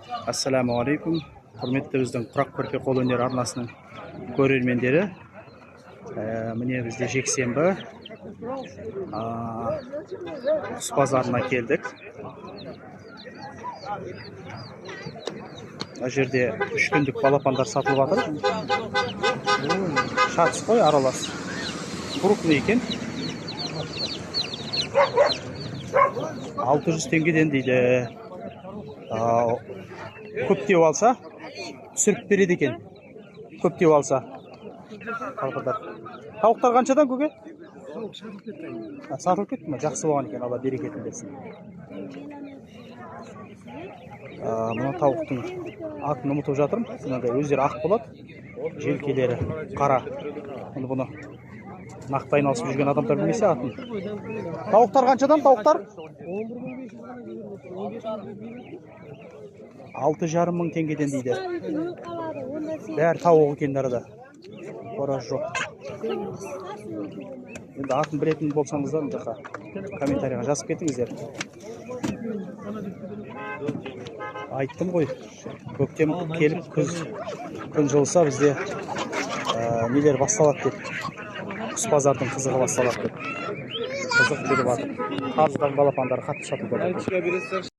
Assalamu alaikum. Құрметті біздің Құрақ көрпе қолөнер арнасының көрермендері. Міне бізде жексенбі құс базарына келдік. Бұл жерде 3 күндік балапандар сатылып жатыр. Шатыс қой, аралас. Крупный екен. 600 теңгеден дейді. Көптеу алса түсіріп береді екен. Көптеу алса. Тауықтар қаншадан көке? Сатылып кетті ме? Жақсы болған екен, Алла берекетін берсін. Мына тауықтың атын ұмытып жатырмын. Мынандай өздері ақ болады. Желкелері қара. Бұны нақты айналысып жүрген адамдар білмесе атын. Тауықтар қаншадан тауықтар? 6,5 мың теңгеден дейді. Бәрі тауық екендері. Қораж жоқ. Енді атын білетін болсаңыздар, мына жаққа комментарийға жазып кетіңіздер. Айттым ғой, көктем келіп күн жылыса бізде нелер басталады деп. Құс базардың қызығы басталады деп. Қызық келіп жатыр. Қазыдан балапандары қатты сатылды.